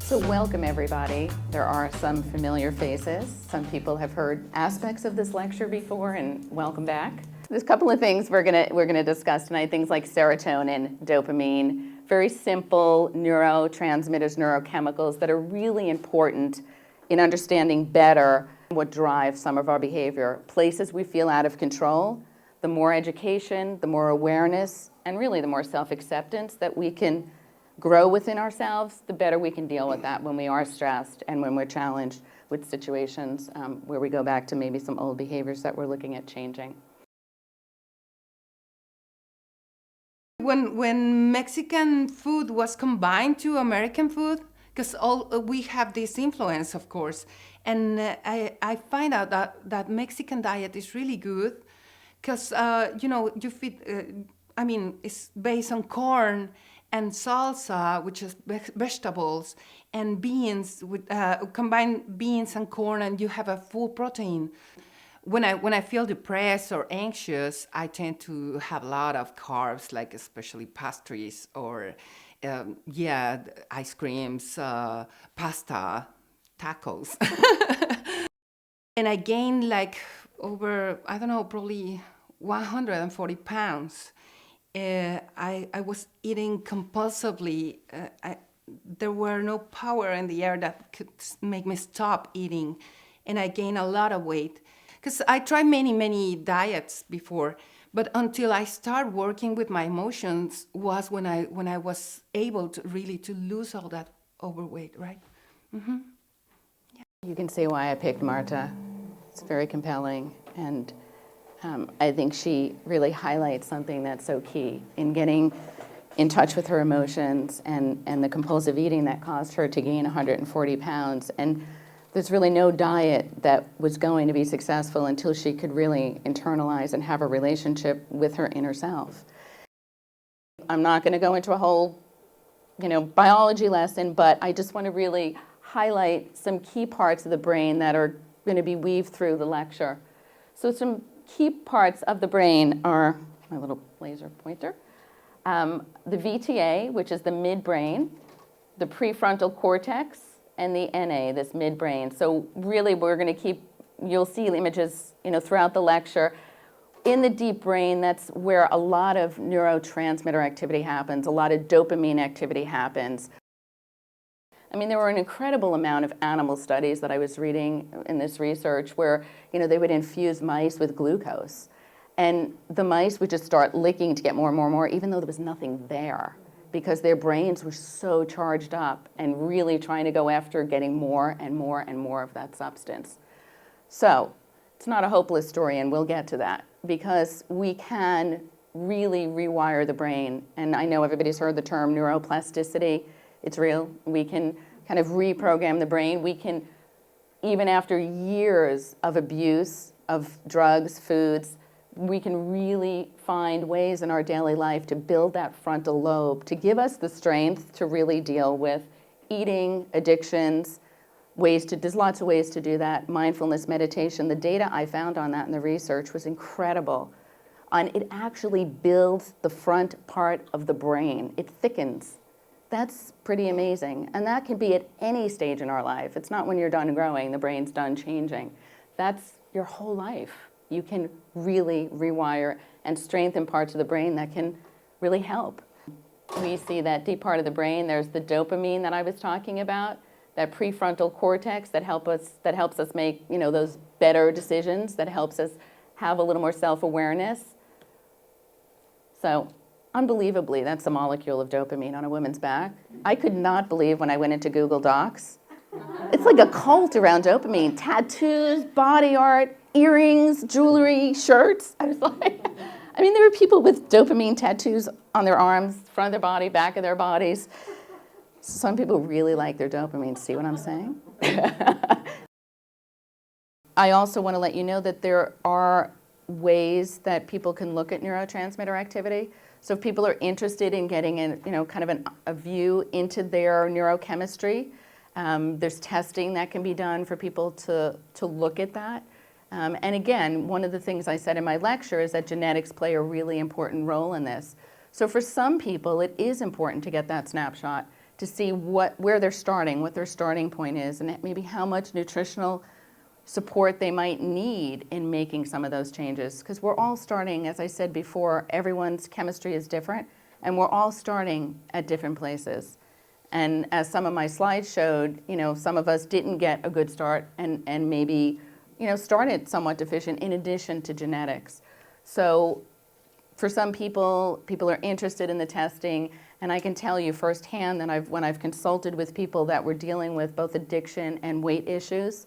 So welcome everybody. There are some familiar faces. Some people have heard aspects of this lecture before, and welcome back. There's a couple of things we're gonna discuss tonight, things like serotonin, dopamine, very simple neurotransmitters, neurochemicals that are really important in understanding better what drives some of our behavior. Places we feel out of control, the more education, the more awareness, and really the more self-acceptance that we can grow within ourselves, the better we can deal with that when we are stressed and when we're challenged with situations where we go back to maybe some old behaviors that we're looking at changing. When Mexican food was combined to American food, because we have this influence, of course, and I find out that Mexican diet is really good, because you feed. It's based on corn and salsa, which is vegetables, and beans, with combine beans and corn, and you have a full protein. When I feel depressed or anxious, I tend to have a lot of carbs, like especially pastries or ice creams, pasta, tacos. And I gained like over, I don't know, probably 140 pounds. I was eating compulsively. There were no power in the air that could make me stop eating, and I gained a lot of weight. Because I tried many diets before, but until I started working with my emotions was when I was able to really to lose all that overweight, right? Mm-hmm. Yeah. You can see why I picked Marta. It's very compelling, and I think she really highlights something that's so key in getting in touch with her emotions and the compulsive eating that caused her to gain 140 pounds. And there's really no diet that was going to be successful until she could really internalize and have a relationship with her inner self. I'm not going to go into a whole, biology lesson, but I just want to really highlight some key parts of the brain that are going to be weaved through the lecture. So some key parts of the brain are my little laser pointer, the VTA, which is the midbrain, the prefrontal cortex, and the NA, this midbrain. So really we're going to you'll see images throughout the lecture. In the deep brain, that's where a lot of neurotransmitter activity happens, a lot of dopamine activity happens. There were an incredible amount of animal studies that I was reading in this research where, they would infuse mice with glucose. And the mice would just start licking to get more and more and more, even though there was nothing there, because their brains were so charged up and really trying to go after getting more and more and more of that substance. So it's not a hopeless story, and we'll get to that, because we can really rewire the brain. And I know everybody's heard the term neuroplasticity. It's real. We can kind of reprogram the brain. We can, even after years of abuse of drugs, foods, we can really find ways in our daily life to build that frontal lobe, to give us the strength to really deal with eating, addictions, there's lots of ways to do that. Mindfulness, meditation, the data I found on that in the research was incredible. And it actually builds the front part of the brain. It thickens. That's pretty amazing. And that can be at any stage in our life. It's not when you're done growing, the brain's done changing. That's your whole life. You can really rewire and strengthen parts of the brain that can really help. We see that deep part of the brain. There's the dopamine that I was talking about, that prefrontal cortex that helps us make those better decisions, that helps us have a little more self-awareness. So unbelievably, that's a molecule of dopamine on a woman's back. I could not believe when I went into Google Docs. It's like a cult around dopamine. Tattoos, body art, earrings, jewelry, shirts. I was like, there were people with dopamine tattoos on their arms, front of their body, back of their bodies. Some people really like their dopamine. See what I'm saying? I also want to let you know that there are ways that people can look at neurotransmitter activity. So if people are interested in getting kind of a view into their neurochemistry, there's testing that can be done for people to look at that. And again, one of the things I said in my lecture is that genetics play a really important role in this. So for some people, it is important to get that snapshot to see where they're starting, what their starting point is, and maybe how much nutritional support they might need in making some of those changes. Because we're all starting, as I said before, everyone's chemistry is different, and we're all starting at different places. And as some of my slides showed, some of us didn't get a good start and maybe, started somewhat deficient in addition to genetics. So for some people are interested in the testing, and I can tell you firsthand that when I've consulted with people that were dealing with both addiction and weight issues,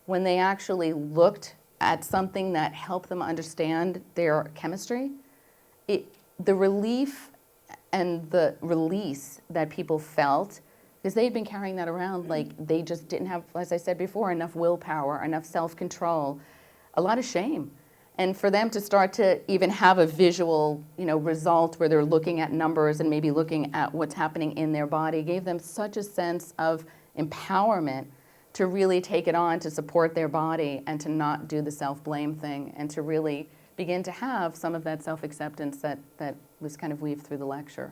when they actually looked at something that helped them understand their chemistry, the relief and the release that people felt, because they had been carrying that around like they just didn't have, as I said before, enough willpower, enough self-control, a lot of shame. And for them to start to even have a visual, result where they're looking at numbers and maybe looking at what's happening in their body gave them such a sense of empowerment to really take it on, to support their body and to not do the self-blame thing and to really begin to have some of that self-acceptance that was kind of weaved through the lecture.